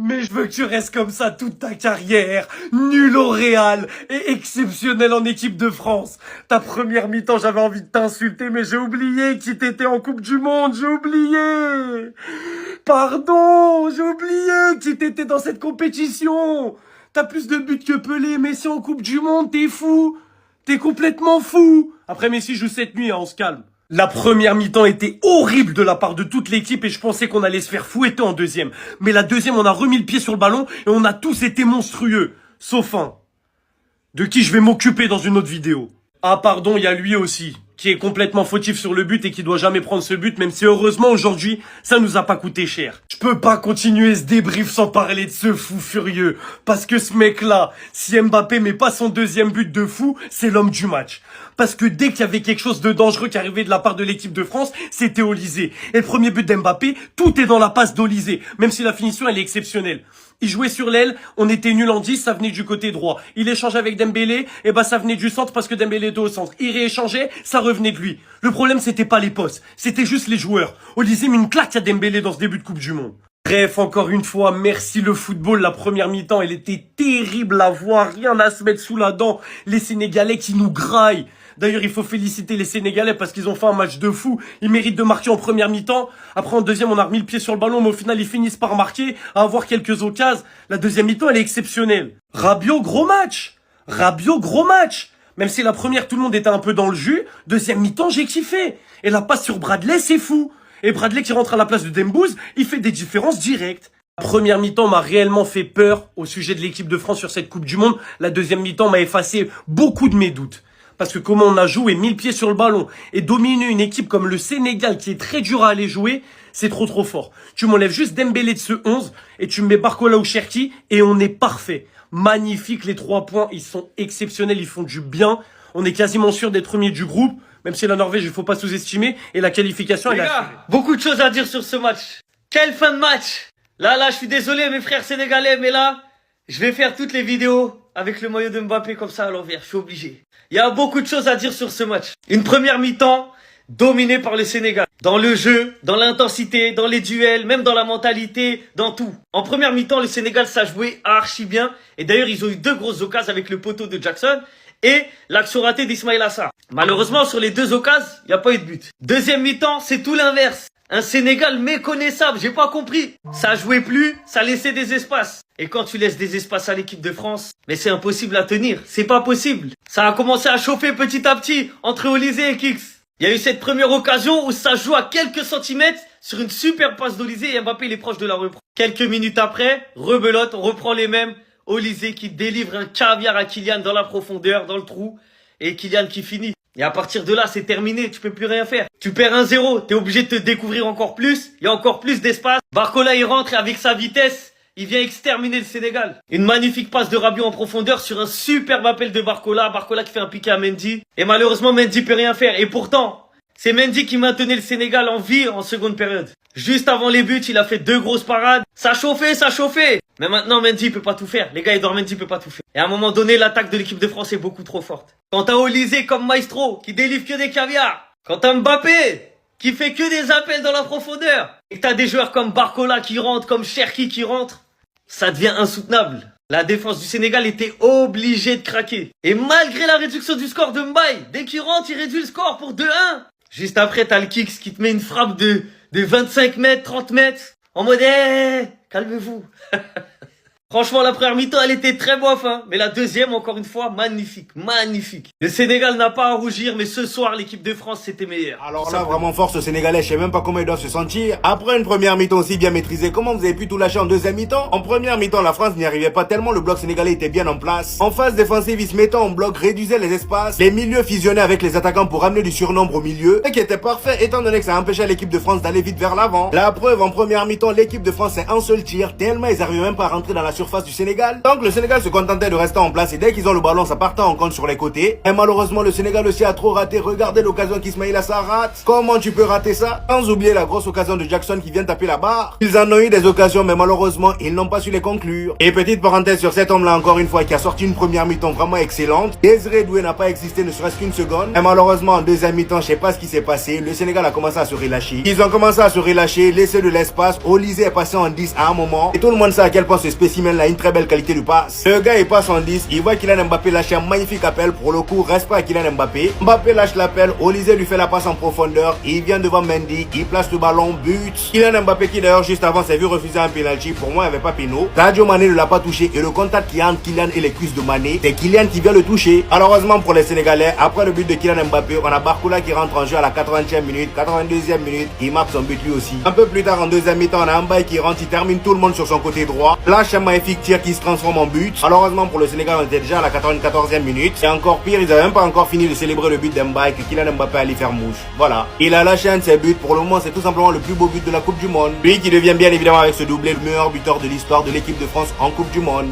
Mais je veux que tu restes comme ça toute ta carrière, nul au Real et exceptionnel en équipe de France. Ta première mi-temps, j'avais envie de t'insulter, mais j'ai oublié que t'étais en Coupe du Monde, j'ai oublié. Pardon, j'ai oublié que t'étais dans cette compétition. T'as plus de buts que Pelé, Messi en Coupe du Monde, t'es fou. T'es complètement fou. Après Messi joue cette nuit, hein, on se calme. La première mi-temps était horrible de la part de toute l'équipe et je pensais qu'on allait se faire fouetter en deuxième. Mais la deuxième, on a remis le pied sur le ballon et on a tous été monstrueux. Sauf un. De qui je vais m'occuper dans une autre vidéo. Ah pardon, il y a lui aussi, qui est complètement fautif sur le but et qui doit jamais prendre ce but, même si heureusement aujourd'hui, ça nous a pas coûté cher. Je peux pas continuer ce débrief sans parler de ce fou furieux. Parce que ce mec-là, si Mbappé met pas son deuxième but de fou, c'est l'homme du match. Parce que dès qu'il y avait quelque chose de dangereux qui arrivait de la part de l'équipe de France, c'était Olysée. Et le premier but d'Mbappé, tout est dans la passe d'Olysée, même si la finition, elle est exceptionnelle. Il jouait sur l'aile, on était nul en 10, ça venait du côté droit. Il échangeait avec Dembélé, et bah ça venait du centre parce que Dembélé était au centre. Il rééchangeait, ça revenait de lui. Le problème, c'était pas les postes, c'était juste les joueurs. Olysée met une claque à Dembélé dans ce début de Coupe du Monde. Bref, encore une fois, merci le football. La première mi-temps, elle était terrible à voir, rien à se mettre sous la dent. Les Sénégalais qui nous graillent. D'ailleurs, il faut féliciter les Sénégalais parce qu'ils ont fait un match de fou. Ils méritent de marquer en première mi-temps. Après, en deuxième, on a remis le pied sur le ballon, mais au final, ils finissent par marquer, à avoir quelques occasions. La deuxième mi-temps, elle est exceptionnelle. Rabiot, gros match. Rabiot, gros match. Même si la première, tout le monde était un peu dans le jus. Deuxième mi-temps, j'ai kiffé. Et la passe sur Bradley, c'est fou. Et Bradley qui rentre à la place de Dembouz, il fait des différences directes. La première mi-temps m'a réellement fait peur au sujet de l'équipe de France sur cette Coupe du Monde. La deuxième mi-temps m'a effacé beaucoup de mes doutes. Parce que comment on a joué 1000 pieds sur le ballon et dominer une équipe comme le Sénégal qui est très dur à aller jouer, c'est trop fort. Tu m'enlèves juste Dembélé de ce 11 et tu me mets Barcola ou Cherki et on est parfait. Magnifique, les 3 points, ils sont exceptionnels, ils font du bien. On est quasiment sûr d'être premier du groupe, même si la Norvège, il faut pas sous-estimer. Et la qualification, elle a... Beaucoup de choses à dire sur ce match. Quelle fin de match! Là, je suis désolé mes frères sénégalais, mais là, je vais faire toutes les vidéos avec le maillot de Mbappé comme ça à l'envers, je suis obligé. Il y a beaucoup de choses à dire sur ce match. Une première mi-temps dominée par le Sénégal. Dans le jeu, dans l'intensité, dans les duels, même dans la mentalité, dans tout. En première mi-temps, le Sénégal, ça jouait archi bien. Et d'ailleurs, ils ont eu 2 grosses occasions avec le poteau de Jackson et l'action ratée d'Ismaïla Assar. Malheureusement, sur les 2 occasions, il n'y a pas eu de but. Deuxième mi-temps, c'est tout l'inverse. Un Sénégal méconnaissable, j'ai pas compris. Ça jouait plus, ça laissait des espaces. Et quand tu laisses des espaces à l'équipe de France, mais c'est impossible à tenir, c'est pas possible. Ça a commencé à chauffer petit à petit entre Olysée et Kix. Il y a eu cette première occasion où ça joue à quelques centimètres sur une super passe d'Olysée et Mbappé il est proche de la reprendre. Quelques minutes après, rebelote, on reprend les mêmes. Olysée qui délivre un caviar à Kylian dans la profondeur, dans le trou, et Kylian qui finit. Et à partir de là, c'est terminé, tu peux plus rien faire. Tu perds 1-0, t'es obligé de te découvrir encore plus, il y a encore plus d'espace. Barcola, il rentre et avec sa vitesse, il vient exterminer le Sénégal. Une magnifique passe de Rabiot en profondeur sur un superbe appel de Barcola. Barcola qui fait un piqué à Mendy. Et malheureusement, Mendy peut rien faire. Et pourtant, c'est Mendy qui maintenait le Sénégal en vie en seconde période. Juste avant les buts, il a fait 2 grosses parades. Ça chauffait, ça chauffait. Mais maintenant, Mendy peut pas tout faire. Les gars, Edouard Mendy peut pas tout faire. Et à un moment donné, l'attaque de l'équipe de France est beaucoup trop forte. Quand t'as Olysée comme maestro, qui délivre que des caviars. Quand t'as Mbappé, qui fait que des appels dans la profondeur. Et que t'as des joueurs comme Barcola qui rentrent, comme Cherki qui rentrent. Ça devient insoutenable. La défense du Sénégal était obligée de craquer. Et malgré la réduction du score de Mbaye, dès qu'il rentre, il réduit le score pour 2-1. Juste après, t'as le Kix qui te met une frappe de 25 mètres, 30 mètres. En mode, calmez-vous. Franchement, la première mi-temps, elle était très bof, hein. Mais la deuxième, encore une fois, magnifique, magnifique. Le Sénégal n'a pas à rougir, mais ce soir, l'équipe de France, c'était meilleur. Alors là, vraiment force aux Sénégalais, je sais même pas comment ils doivent se sentir. Après une première mi-temps aussi bien maîtrisée, comment vous avez pu tout lâcher en deuxième mi-temps? En première mi-temps, la France n'y arrivait pas tellement, le bloc sénégalais était bien en place. En phase défensive, ils se mettaient en bloc, réduisaient les espaces. Les milieux fusionnaient avec les attaquants pour ramener du surnombre au milieu. Et qui était parfait, étant donné que ça empêchait l'équipe de France d'aller vite vers l'avant. La preuve, en première mi-temps, l'équipe de France c'est un seul tir, tellement ils arrivaient même pas à rentrer dans la surface du Sénégal. Donc le Sénégal se contentait de rester en place et dès qu'ils ont le ballon, ça partait en compte sur les côtés. Et malheureusement, le Sénégal aussi a trop raté. Regardez l'occasion qu'Ismaïla Sarr rate. Comment tu peux rater ça? Sans oublier la grosse occasion de Jackson qui vient taper la barre. Ils en ont eu des occasions, mais malheureusement, ils n'ont pas su les conclure. Et petite parenthèse sur cet homme-là, encore une fois, qui a sorti une première mi-temps vraiment excellente. Désiré Doué n'a pas existé ne serait-ce qu'une seconde. Et malheureusement, en deuxième mi-temps, je sais pas ce qui s'est passé. Le Sénégal a commencé à se relâcher. Ils ont commencé à se relâcher, laisser de l'espace. Olysée est passé en 10 à un moment. Et tout le monde sait à quel point ce spécimen-là a une très belle qualité de passe. Le gars, il passe en 10. Il voit Kylian Mbappé lâcher un magnifique appel. Pour le coup, respect à Kylian Mbappé. Mbappé lâche l'appel. Olysée lui fait la passe en profondeur. Il vient devant Mendy. Il place le ballon. But. Kylian Mbappé qui d'ailleurs juste avant s'est vu refuser un penalty. Pour moi, il n'y avait pas péno. Sadio Mané ne l'a pas touché. Et le contact qui entre Kylian et les cuisses de Mané, c'est Kylian qui vient le toucher. Malheureusement pour les Sénégalais, après le but de Kylian Mbappé, on a Barcola qui rentre en jeu à la 80e minute, 82e minute. Il marque son but lui aussi. Un peu plus tard en deuxième mi-temps, on a Mbaye qui rentre. Il termine tout le monde sur son côté droit. Lâche un magnifique tir qui se transforme en but. Malheureusement pour le Sénégal, on était déjà à la 94e minute. Et encore pire, ils n'avaient même pas encore fini de célébrer le but d'Mbaye que Kylian Mbappé allait faire mouche. Voilà. Il a lâché un de ses buts. Pour le moment, c'est tout simplement le plus beau but de la Coupe du Monde. Lui qui devient bien évidemment avec ce doublé le meilleur buteur de l'histoire de l'équipe de France en Coupe du Monde.